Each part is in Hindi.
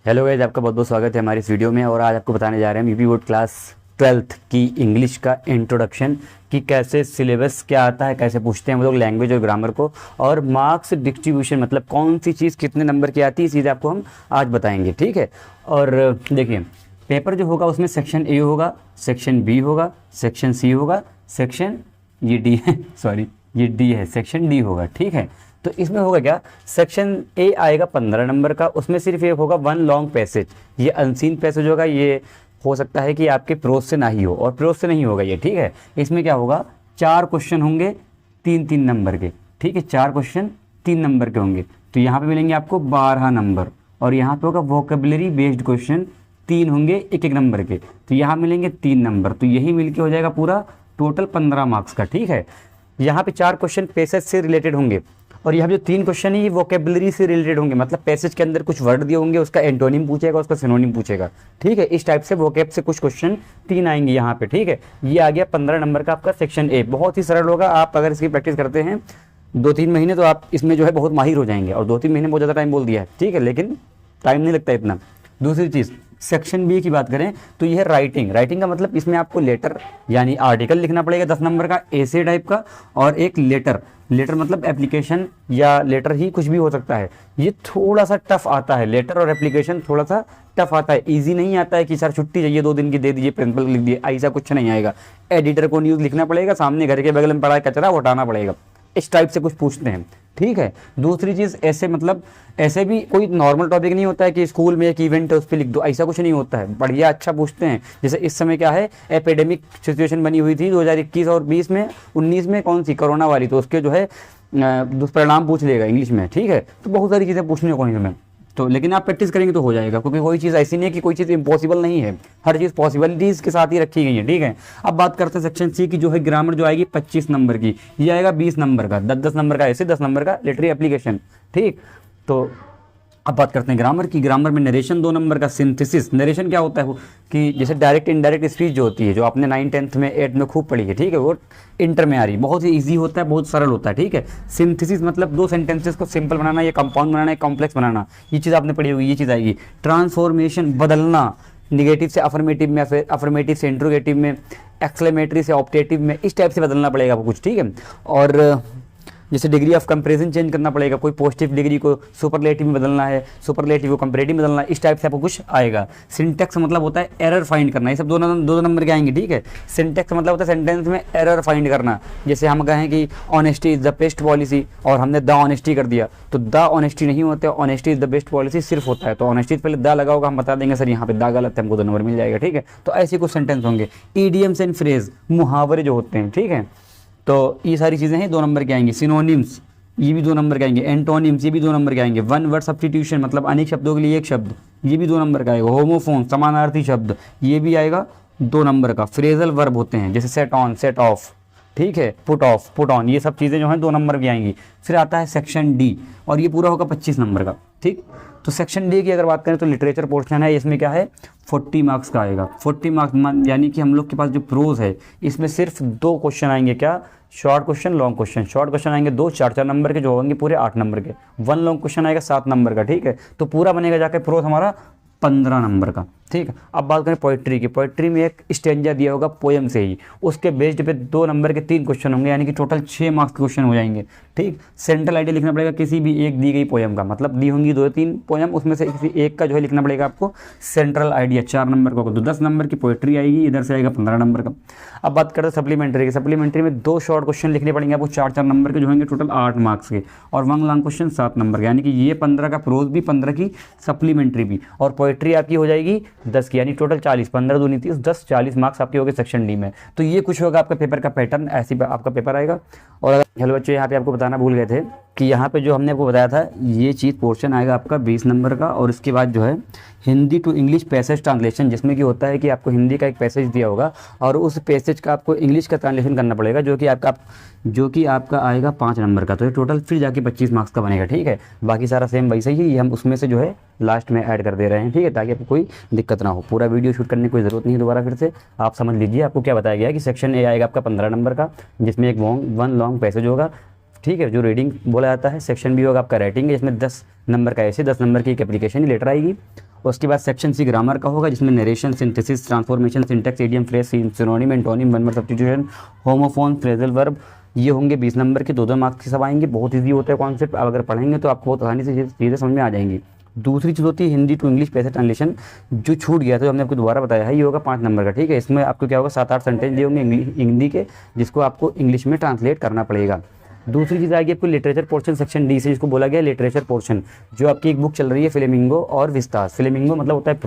हेलो गाइस, आपका बहुत बहुत स्वागत है हमारी इस वीडियो में। और आज आपको बताने जा रहे हैं यूपी बोर्ड क्लास 12th की इंग्लिश का इंट्रोडक्शन कि कैसे सिलेबस क्या आता है, कैसे पूछते हैं वो लोग लैंग्वेज और ग्रामर को, और मार्क्स डिस्ट्रीब्यूशन मतलब कौन सी चीज़ कितने नंबर की आती है, चीज़ आपको हम आज बताएंगे। ठीक है। और देखिए, पेपर जो होगा उसमें सेक्शन ए होगा, सेक्शन बी होगा, सेक्शन सी होगा, सेक्शन ये डी है सॉरी ये डी है, सेक्शन डी होगा। ठीक है। तो इसमें होगा क्या, सेक्शन ए आएगा 15 नंबर का, उसमें सिर्फ एक होगा वन लॉन्ग पैसेज। ये अनसीन पैसेज होगा, ये हो सकता है कि आपके प्रोज से ना ही हो, और प्रोज से नहीं होगा ये। ठीक है। इसमें क्या होगा, 4 क्वेश्चन होंगे 3-3 नंबर के। ठीक है, 4 क्वेश्चन 3 नंबर के होंगे। तो यहाँ पे मिलेंगे आपको 12 नंबर, और यहाँ पे होगा वोकेबलरी बेस्ड क्वेश्चन 3 होंगे 1-1 नंबर के, तो यहाँ मिलेंगे 3 नंबर। तो यही मिलके हो जाएगा पूरा टोटल 15 मार्क्स का। ठीक है। यहाँ पे 4 क्वेश्चन पैसेज से रिलेटेड होंगे, और यहाँ जो 3 क्वेश्चन है ये वोकेबलरी से रिलेटेड होंगे, मतलब पैसेज के अंदर कुछ वर्ड दिए होंगे, उसका एंटोनिम पूछेगा, उसका सिनोनिम पूछेगा। ठीक है। इस टाइप से वोकेब से कुछ क्वेश्चन 3 आएंगे यहाँ पे। ठीक है। ये आ गया 15 नंबर का आपका सेक्शन ए। बहुत ही सरल होगा, आप अगर इसकी प्रैक्टिस करते हैं 2-3 महीने तो आप इसमें जो है बहुत माहिर हो जाएंगे। और 2-3 महीने बहुत ज़्यादा टाइम बोल दिया है, ठीक है, लेकिन टाइम नहीं लगता इतना। दूसरी चीज़, सेक्शन बी की बात करें तो यह है राइटिंग। राइटिंग का मतलब इसमें आपको लेटर यानी आर्टिकल लिखना पड़ेगा 10 नंबर का, ऐसे टाइप का, और एक लेटर। लेटर मतलब एप्लीकेशन या लेटर ही कुछ भी हो सकता है। ये थोड़ा सा टफ आता है, लेटर और एप्लीकेशन थोड़ा सा टफ आता है, इजी नहीं आता है कि सर छुट्टी चाहिए 2 दिन की दे दीजिए, प्रिंसिपल लिख दिए, ऐसा कुछ नहीं आएगा। एडिटर को न्यूज़ लिखना पड़ेगा, सामने घर के बगल में पड़ा है कचरा वो हटाना पड़ेगा, इस टाइप से कुछ पूछते हैं। ठीक है। दूसरी चीज़, ऐसे मतलब ऐसे भी कोई नॉर्मल टॉपिक नहीं होता है कि स्कूल में एक इवेंट है उस पर लिख दो, ऐसा कुछ नहीं होता है। बढ़िया अच्छा पूछते हैं। जैसे इस समय क्या है, एपिडेमिक सिचुएशन बनी हुई थी 2021 और 20 में, 19 में कौन सी, कोरोना वाली, तो उसके जो है दुष्परिणाम पूछ लेगा इंग्लिश में। ठीक है। तो बहुत सारी चीज़ें पूछने को नहीं हमें तो, लेकिन आप प्रैक्टिस करेंगे तो हो जाएगा, क्योंकि कोई चीज़ ऐसी नहीं है कि कोई चीज़ इम्पॉसिबल नहीं है, हर चीज़ पॉसिबिलिटीज़ के साथ ही रखी गई है। ठीक है। अब बात करते हैं सेक्शन सी की, जो है ग्रामर, जो आएगी 25 नंबर की। ये आएगा 20 नंबर का, 10-10 नंबर का, ऐसे 10 नंबर का लिटरेरी एप्लीकेशन। ठीक। तो अब बात करते हैं ग्रामर की। ग्रामर में नरेशन 2 नंबर का, सिंथेसिस। नरेशन क्या होता है वो, कि जैसे डायरेक्ट इनडायरेक्ट स्पीच जो होती है, जो आपने 9, 10th में 8 में खूब पढ़ी है, ठीक है, वो इंटर में आ रही, बहुत ही ईजी होता है, बहुत सरल होता है। ठीक है। सिंथेसिस मतलब 2 सेंटेंसेस को सिंपल बनाना, या कंपाउंड बनाना, या कॉम्प्लेक्स बनाना, ये चीज़ आपने पढ़ी होगी, ये चीज़ आएगी। ट्रांसफॉर्मेशन, बदलना, निगेटिव से अफर्मेटिव में, अफर्मेटिव से इंट्रोगेटिव में, एक्सक्लेमेटरी से ऑप्टेटिव में, इस टाइप से बदलना पड़ेगा आपको कुछ। ठीक है। और जैसे डिग्री ऑफ कंपैरिजन चेंज करना पड़ेगा, कोई पॉजिटिव डिग्री को सुपरलेटिव में बदलना है, सुपरलेटिव को कंपैरेटिव में बदलना है, इस टाइप से आपको कुछ आएगा। सिंटेक्स मतलब होता है एरर फाइंड करना, ये सब 2 नंबर के आएंगे। ठीक है। सिंटेक्स मतलब होता है सेंटेंस में एरर फाइंड करना। जैसे हम कहें कि honesty is the best policy, और हमने द ऑनेस्टी कर दिया, तो द ऑनेस्टी नहीं होता है, honesty is the best policy सिर्फ होता है। तो ऑनेस्टी पहले द लगा होगा, हम बता देंगे सर यहाँ पे द गलत है, हमको 2 नंबर मिल जाएगा। ठीक है। तो ऐसे कुछ सेंटेंस होंगे। ईडियम्स एंड फ्रेज, मुहावरे जो होते हैं। ठीक है। तो ये सारी चीज़ें हैं 2 नंबर के आएंगी। सिनोनिम्स, ये भी 2 नंबर के आएंगे। एंटोनिम्स, ये भी 2 नंबर के आएंगे। वन वर्ड सब्स्टिट्यूशन मतलब अनेक शब्दों के लिए एक शब्द, ये भी 2 नंबर का आएगा। होमोफोन, समानार्थी शब्द, ये भी आएगा 2 नंबर का। फ्रेजल वर्ब होते हैं, जैसे सेट ऑन, सेट ऑफ, ठीक है, पुट ऑफ, पुट ऑन, ये सब चीज़ें जो हैं 2 नंबर की आएंगी। फिर आता है सेक्शन डी, और ये पूरा होगा 25 नंबर का। ठीक। तो सेक्शन डी की अगर बात करें तो लिटरेचर पोर्शन है, इसमें क्या है 40 मार्क्स का आएगा। 40 मार्क्स यानी कि हम लोग के पास जो प्रोज है इसमें सिर्फ 2 क्वेश्चन आएंगे। क्या, short question, long question. Short question आएंगे 2 4-4 नंबर के, जो होंगे पूरे 8 नंबर के। 1 लॉन्ग क्वेश्चन आएगा 7 नंबर का। ठीक है। तो पूरा बनेगा जाके प्रोज हमारा 15 नंबर का। ठीक है। अब बात करें पोइट्री की। पोइट्री में एक स्टेंजा दिया होगा पोएम से ही, उसके बेस्ड पे 2 नंबर के 3 क्वेश्चन होंगे, यानी कि टोटल 6 मार्क्स के क्वेश्चन हो जाएंगे। ठीक। सेंट्रल आइडिया लिखना पड़ेगा किसी भी एक दी गई पोएम का, मतलब दी होंगी 2-3 पोएम, उसमें से किसी एक का जो है लिखना पड़ेगा आपको सेंट्रल आइडिया, 4 नंबर का। तो 10 नंबर की पोइट्री आएगी, इधर से आएगा 15 नंबर का। अब बात करते हैं सप्लीमेंट्री की। सप्लीमेंट्री में 2 शॉर्ट क्वेश्चन लिखने पड़ेंगे आपको 4-4 नंबर के, जो होंगे टोटल 8 मार्क्स के, और 1 लॉन्ग क्वेश्चन 7 नंबर का, यानी कि ये 15 का प्रोज भी, 15 की सप्लीमेंट्री भी, और पोइट्री आपकी हो जाएगी 10 की, यानी टोटल 40, 15 दूनी 30, 10 40 मार्क्स आपके हो गए सेक्शन डी में। तो ये कुछ होगा आपका पेपर का पैटर्न, ऐसे आपका पेपर आएगा। और अगर हेलो बच्चों, यहाँ पे आपको बताना भूल गए थे कि यहाँ पे जो हमने आपको बताया था, ये चीज़ पोर्शन आएगा आपका 20 नंबर का, और इसके बाद जो है Hindi to English passage translation, जिसमें कि होता है कि आपको हिंदी का एक पैसेज दिया होगा, और उस पैसेज का आपको इंग्लिश का ट्रांसलेशन करना पड़ेगा, जो कि आपका आएगा 5 नंबर का। तो ये टोटल फिर जाके 25 मार्क्स का बनेगा। ठीक है। बाकी सारा सेम वैसे ही, हम उसमें से जो है लास्ट में ऐड कर दे रहे हैं। ठीक है, ताकि आपको कोई दिक्कत ना हो। पूरा वीडियो शूट करने की कोई ज़रूरत नहीं है, दोबारा फिर से आप समझ लीजिए। आपको क्या बताया गया है कि सेक्शन ए आएगा आपका 15 नंबर का, जिसमें एक 1 लॉन्ग पैसेज होगा। ठीक है, जो रीडिंग बोला जाता है। सेक्शन बी होगा आपका राइटिंग, जिसमें 10 नंबर का ऐसे, 10 नंबर की एक एप्लीकेशन ही लेटर आएगी। उसके बाद सेक्शन सी ग्रामर का होगा, जिसमें narration, synthesis, transformation, syntax, idiom, phrase, synonym, antonym, one word substitution, homophone, phrasal verb, ये होंगे 20 नंबर के, 2-2 मार्क्स के सब आएंगे। बहुत ईजी होता है कॉन्सेप्ट, आप अगर पढ़ेंगे तो आपको बहुत आसानी से चीज़ें समझ में आ जाएंगी। दूसरी चीज़ होती है Hindi to English passage translation, जो छूट गया था, जो हमने आपको दोबारा बताया है, ये होगा 5 नंबर का, ठीक है। इसमें आपको क्या होगा, 7-8 सेंटेंस दिए होंगे हिंदी के, जिसको आपको इंग्लिश में ट्रांसलेट करना पड़ेगा। दूसरी चीज़ आएगी आपको लिटरेचर पोर्शन सेक्शन डी से, जिसको बोला गया लिटरेचर पोर्शन, जो आपकी एक बुक चल रही है फ्लेमिंगो और विस्तास। फ्लेमिंगो मतलब होता है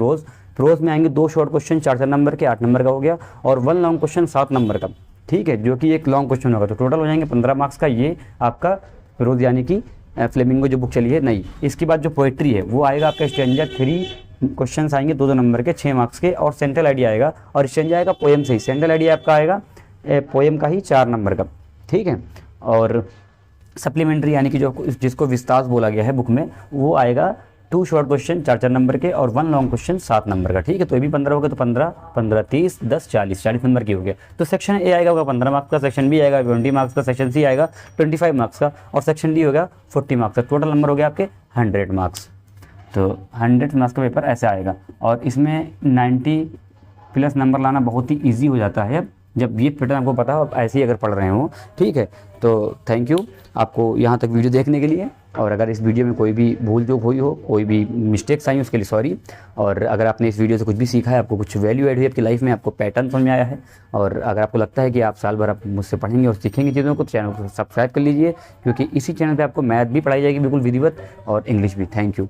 प्रोज में आएंगे 2 शॉर्ट क्वेश्चन 4-4 नंबर के, 8 नंबर का हो गया, और 1 लॉन्ग क्वेश्चन 7 नंबर का, ठीक है, जो कि एक लॉन्ग क्वेश्चन होगा। तो टोटल हो जाएंगे 15 मार्क्स का ये आपका प्रोज, यानी कि फ्लेमिंगो जो बुक चली है नई। इसके बाद जो पोएट्री है वो आएगा आपका स्टैंजा 3 क्वेश्चन आएंगे 2-2 नंबर के 6 मार्क्स के, और सेंट्रल आइडिया आएगा, और स्टैंजा आएगा पोएम से ही, सेंट्रल आइडिया आपका आएगा पोएम का ही 4 नंबर का, ठीक है। और सप्लीमेंट्री यानी कि जो जिसको विस्तास बोला गया है बुक में, वो आएगा 2 शॉर्ट क्वेश्चन 4-4 नंबर के, और 1 लॉन्ग क्वेश्चन 7 नंबर का, ठीक है। तो ये भी 15 हो गया, तो 15, 30, 10, 40 नंबर की हो गया। तो सेक्शन ए आएगा होगा 15 मार्क्स का, सेक्शन बी आएगा 20 मार्क्स का, सेक्शन सी आएगा 25 मार्क्स का, और सेक्शन डी होगा 40 मार्क्स का। टोटल नंबर हो गया आपके 100 मार्क्स। तो 100 मार्क्स का पेपर ऐसा आएगा, और इसमें 90+ नंबर लाना बहुत ही ईजी हो जाता है जब ये पैटर्न आपको पता हो, आप ऐसे ही अगर पढ़ रहे हो, ठीक है। तो थैंक यू आपको यहाँ तक वीडियो देखने के लिए, और अगर इस वीडियो में कोई भी भूल चूक हुई हो, कोई भी मिस्टेक्स आई हो, उसके लिए सॉरी। और अगर आपने इस वीडियो से कुछ भी सीखा है, आपको कुछ वैल्यू ऐड हुई आपकी लाइफ में, आपको पैटर्न समझ में आया है, और अगर आपको लगता है कि आप साल भर आप मुझसे पढ़ेंगे और सीखेंगे चीज़ों को, तो चैनल को सब्सक्राइब कर लीजिए, क्योंकि इसी चैनल पर आपको मैथ भी पढ़ाई जाएगी बिल्कुल विधिवत, और इंग्लिश भी। Thank you.